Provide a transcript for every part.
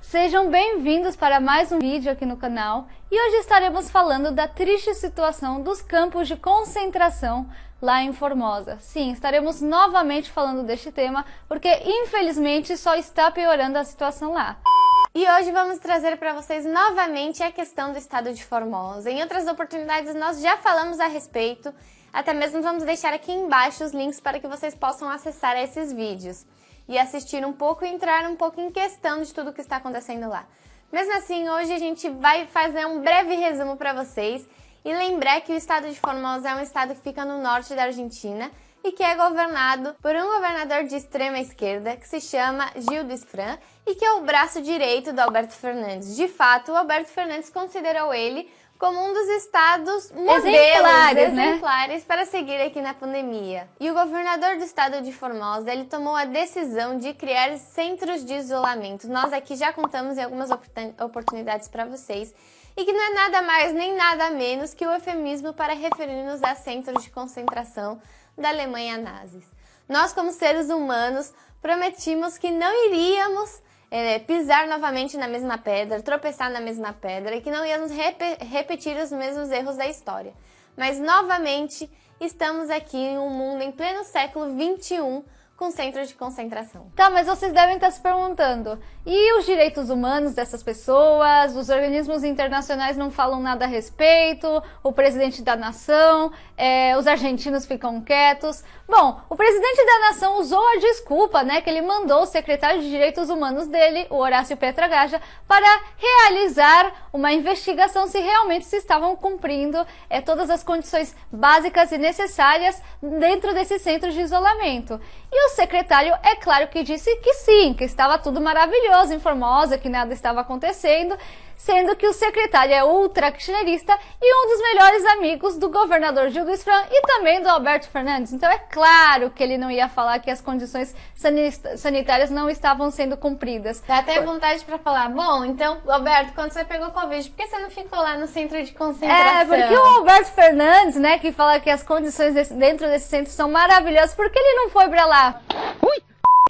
Sejam bem-vindos para mais um vídeo aqui no canal e hoje estaremos falando da triste situação dos campos de concentração lá em Formosa. Sim, estaremos novamente falando deste tema porque infelizmente só está piorando a situação lá. E hoje vamos trazer para vocês novamente a questão do estado de Formosa. Em outras oportunidades nós já falamos a respeito, até mesmo vamos deixar aqui embaixo os links para que vocês possam acessar esses vídeos e assistir um pouco e entrar um pouco em questão de tudo que está acontecendo lá. Mesmo assim, hoje a gente vai fazer um breve resumo para vocês e lembrar que o estado de Formosa é um estado que fica no norte da Argentina e que é governado por um governador de extrema esquerda que se chama Gil do Isfran e que é o braço direito do Alberto Fernandes. De fato, o Alberto Fernandes considerou ele como um dos estados modelos, exemplares para seguir aqui na pandemia. E o governador do estado de Formosa, ele tomou a decisão de criar centros de isolamento. Nós aqui já contamos em algumas oportunidades para vocês, e que não é nada mais nem nada menos que o eufemismo para referir-nos a centros de concentração da Alemanha nazis. Nós, como seres humanos, prometimos que não iríamos pisar novamente na mesma pedra, tropeçar na mesma pedra e que não íamos repetir os mesmos erros da história. Mas, novamente, estamos aqui em um mundo em pleno século XXI com centros de concentração. Tá, mas vocês devem estar se perguntando, e os direitos humanos dessas pessoas? Os organismos internacionais não falam nada a respeito? O presidente da nação? Os argentinos ficam quietos? Bom, o presidente da nação usou a desculpa, né, que ele mandou o secretário de Direitos Humanos dele, o Horácio Petragaja, para realizar uma investigação se realmente se estavam cumprindo todas as condições básicas e necessárias dentro desses centros de isolamento. E o secretário, é claro que disse que sim, que estava tudo maravilhoso em Formosa, que nada estava acontecendo, sendo que o secretário é ultra-kirchnerista e um dos melhores amigos do governador Gil do Isfran e também do Alberto Fernandes. Então é claro que ele não ia falar que as condições sanitárias não estavam sendo cumpridas. Dá até vontade para falar, bom, então, Alberto, quando você pegou Covid, por que você não ficou lá no centro de concentração? Porque o Alberto Fernandes, né, que fala que as condições dentro desse centro são maravilhosas, por que ele não foi para lá?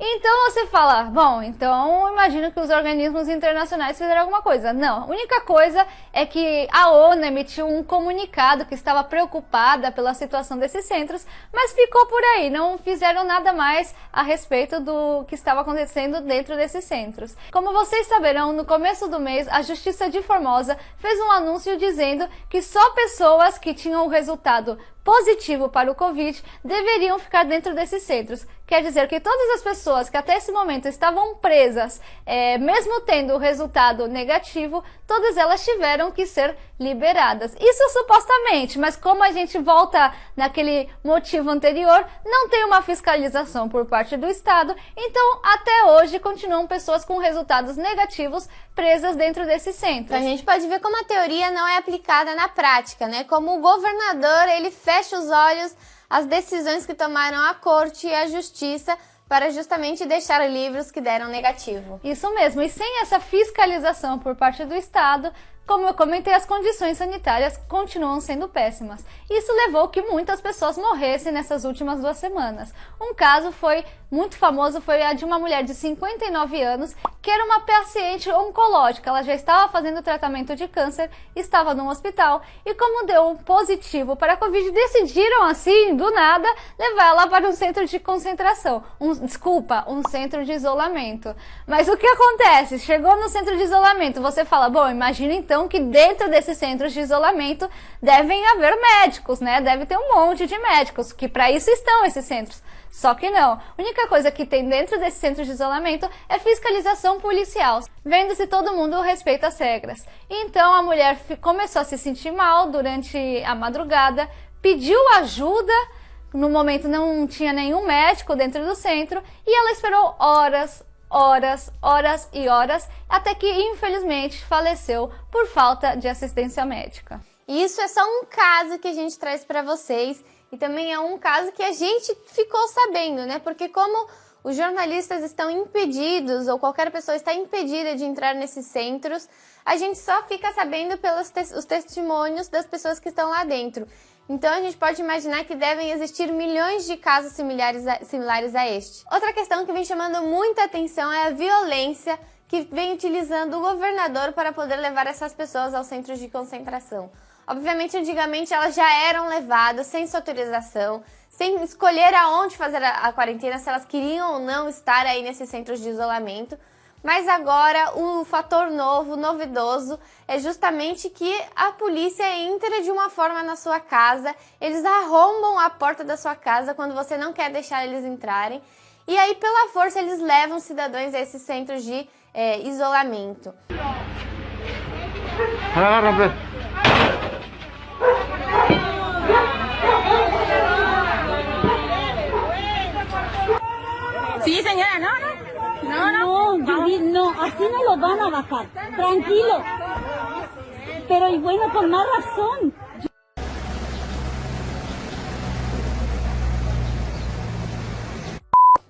Então você fala, bom, então imagino que os organismos internacionais fizeram alguma coisa. Não, a única coisa é que a ONU emitiu um comunicado que estava preocupada pela situação desses centros, mas ficou por aí, não fizeram nada mais a respeito do que estava acontecendo dentro desses centros. Como vocês saberão, no começo do mês, a Justiça de Formosa fez um anúncio dizendo que só pessoas que tinham o resultado positivo para o Covid deveriam ficar dentro desses centros. Quer dizer que todas as pessoas que até esse momento estavam presas, mesmo tendo o resultado negativo, todas elas tiveram que ser liberadas. Isso supostamente, mas como a gente volta naquele motivo anterior, não tem uma fiscalização por parte do Estado, então até hoje continuam pessoas com resultados negativos presas dentro desses centros. A gente pode ver como a teoria não é aplicada na prática, né? Como o governador, ele fecha os olhos às decisões que tomaram a corte e a justiça para justamente deixar livres que deram negativo. Isso mesmo, e sem essa fiscalização por parte do Estado, como eu comentei, as condições sanitárias continuam sendo péssimas. Isso levou que muitas pessoas morressem nessas últimas 2 semanas. Um caso muito famoso foi a de uma mulher de 59 anos, que era uma paciente oncológica. Ela já estava fazendo tratamento de câncer, estava num hospital, e como deu um positivo para a Covid, decidiram assim, do nada, levar ela para um centro de concentração. Um centro de isolamento. Mas o que acontece? Chegou no centro de isolamento, você fala, bom, imagina então que dentro desses centros de isolamento devem haver médicos, né? Deve ter um monte de médicos, que para isso estão esses centros. Só que não. A única coisa que tem dentro desses centros de isolamento é fiscalização policial, vendo se todo mundo respeita as regras. Então a mulher começou a se sentir mal durante a madrugada, pediu ajuda. No momento não tinha nenhum médico dentro do centro e ela esperou horas e horas, até que infelizmente faleceu por falta de assistência médica. E isso é só um caso que a gente traz para vocês e também é um caso que a gente ficou sabendo, né? Porque como os jornalistas estão impedidos ou qualquer pessoa está impedida de entrar nesses centros, a gente só fica sabendo pelos os testemunhos das pessoas que estão lá dentro. Então a gente pode imaginar que devem existir milhões de casos similares a este. Outra questão que vem chamando muita atenção é a violência que vem utilizando o governador para poder levar essas pessoas aos centros de concentração. Obviamente, antigamente elas já eram levadas sem sua autorização, sem escolher aonde fazer a quarentena, se elas queriam ou não estar aí nesses centros de isolamento. Mas agora o fator novo, novidoso, é justamente que a polícia entra de uma forma na sua casa, eles arrombam a porta da sua casa quando você não quer deixar eles entrarem, e aí pela força eles levam cidadãos a esses centros de isolamento. Sí, señora, no, así no lo van a bajar, tranquilo, pero y bueno, con más razón.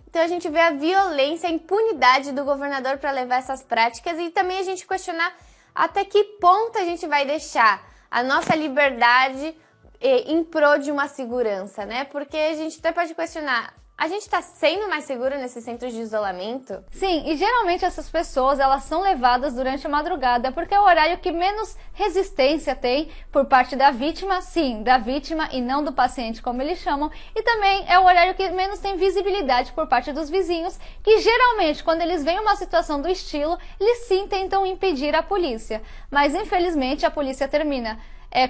Então a gente vê a violência, a impunidade do governador para levar essas práticas e também a gente questionar até que ponto a gente vai deixar a nossa liberdade em prol de uma segurança, né? Porque a gente até pode questionar, a gente está sendo mais seguro nesses centros de isolamento? Sim, e geralmente essas pessoas, elas são levadas durante a madrugada, porque é o horário que menos resistência tem por parte da vítima, sim, da vítima e não do paciente, como eles chamam, e também é o horário que menos tem visibilidade por parte dos vizinhos, que geralmente, quando eles veem uma situação do estilo, eles sim tentam impedir a polícia, mas infelizmente a polícia termina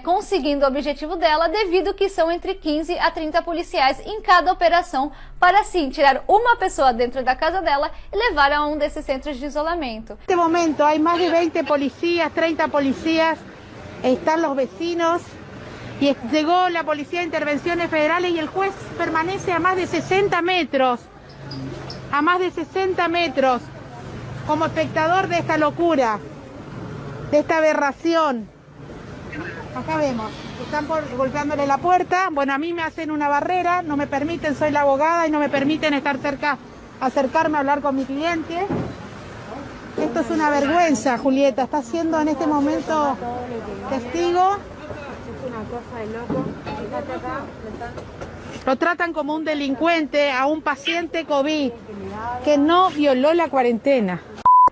conseguindo o objetivo dela, devido que são entre 15 a 30 policiais em cada operação, para assim tirar uma pessoa dentro da casa dela e levar a um desses centros de isolamento. En este momento hay más de 20 policías, 30 policías, están los vecinos y llegó la Policía de Intervenciones Federales y el juez permanece a más de 60 metros, como espectador de esta locura, de esta aberración. Acá vemos, están golpeándole la puerta. Bueno, a mí me hacen una barrera, no me permiten, soy la abogada y no me permiten estar cerca, acercarme a hablar con mi cliente. Esto es una vergüenza, Julieta, está siendo en este momento testigo. Lo tratan como un delincuente a un paciente COVID que no violó la cuarentena.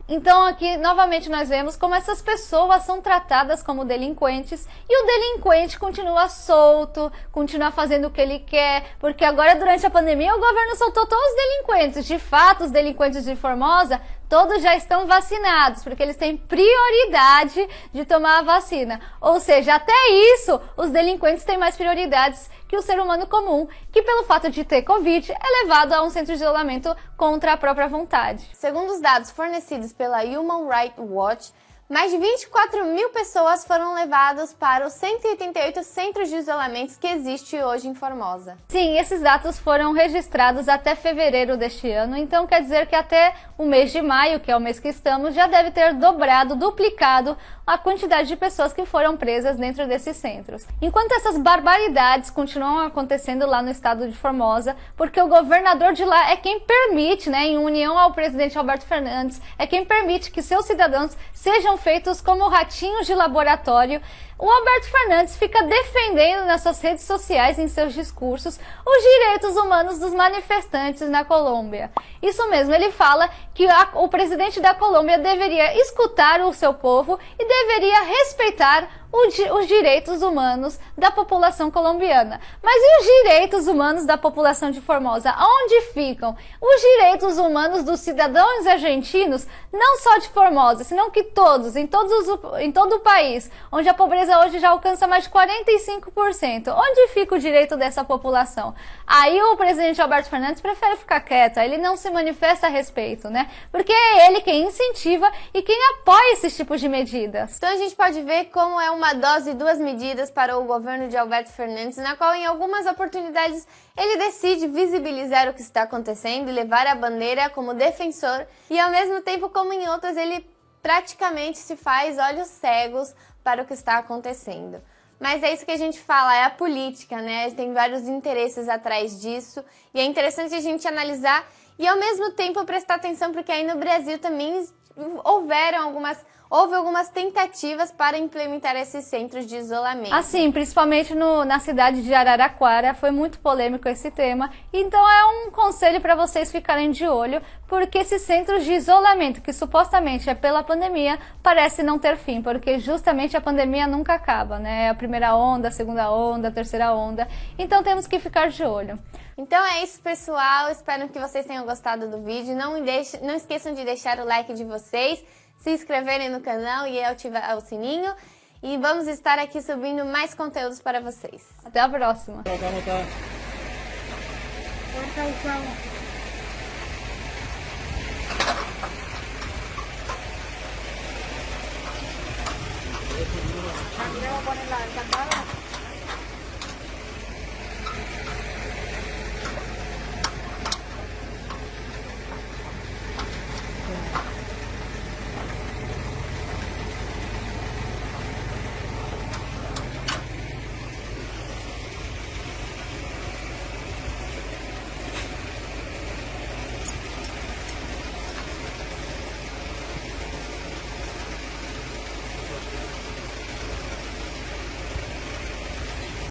Então aqui novamente nós vemos como essas pessoas são tratadas como delinquentes e o delinquente continua solto, continua fazendo o que ele quer, porque agora durante a pandemia o governo soltou todos os delinquentes. De fato, os delinquentes de Formosa todos já estão vacinados, porque eles têm prioridade de tomar a vacina. Ou seja, até isso, os delinquentes têm mais prioridades que o ser humano comum, que pelo fato de ter Covid, é levado a um centro de isolamento contra a própria vontade. Segundo os dados fornecidos pela Human Rights Watch, mais de 24 mil pessoas foram levadas para os 188 centros de isolamento que existem hoje em Formosa. Sim, esses dados foram registrados até fevereiro deste ano, então quer dizer que até o mês de maio, que é o mês que estamos, já deve ter dobrado, duplicado a quantidade de pessoas que foram presas dentro desses centros. Enquanto essas barbaridades continuam acontecendo lá no estado de Formosa, porque o governador de lá é quem permite, em união ao presidente Alberto Fernandes, é quem permite que seus cidadãos sejam feitos como ratinhos de laboratório, o Alberto Fernandes fica defendendo nas suas redes sociais, em seus discursos, os direitos humanos dos manifestantes na Colômbia. Isso mesmo, ele fala que o presidente da Colômbia deveria escutar o seu povo e deveria respeitar os direitos humanos da população colombiana. Mas e os direitos humanos da população de Formosa? Onde ficam? Os direitos humanos dos cidadãos argentinos, não só de Formosa, senão que todos, em todo o país, onde a pobreza hoje já alcança mais de 45%. Onde fica o direito dessa população? Aí o presidente Alberto Fernandes prefere ficar quieto, ele não se manifesta a respeito, Porque é ele quem incentiva e quem apoia esses tipos de medidas. Então a gente pode ver como é uma dose e duas medidas para o governo de Alberto Fernandes, na qual em algumas oportunidades ele decide visibilizar o que está acontecendo e levar a bandeira como defensor, e ao mesmo tempo, como em outras, ele praticamente se faz olhos cegos para o que está acontecendo. Mas é isso que a gente fala, é a política, Tem vários interesses atrás disso, e é interessante a gente analisar e ao mesmo tempo prestar atenção, porque aí no Brasil também houve algumas tentativas para implementar esses centros de isolamento. Assim, principalmente na cidade de Araraquara, foi muito polêmico esse tema. Então é um conselho para vocês ficarem de olho, porque esses centros de isolamento, que supostamente é pela pandemia, parece não ter fim, porque justamente a pandemia nunca acaba, né? A primeira onda, a segunda onda, a terceira onda. Então temos que ficar de olho. Então é isso, pessoal. Espero que vocês tenham gostado do vídeo. Não esqueçam de deixar o like de vocês, se inscreverem no canal e ativar o sininho. E vamos estar aqui subindo mais conteúdos para vocês. Até a próxima. Aquí le voy a poner la encantada.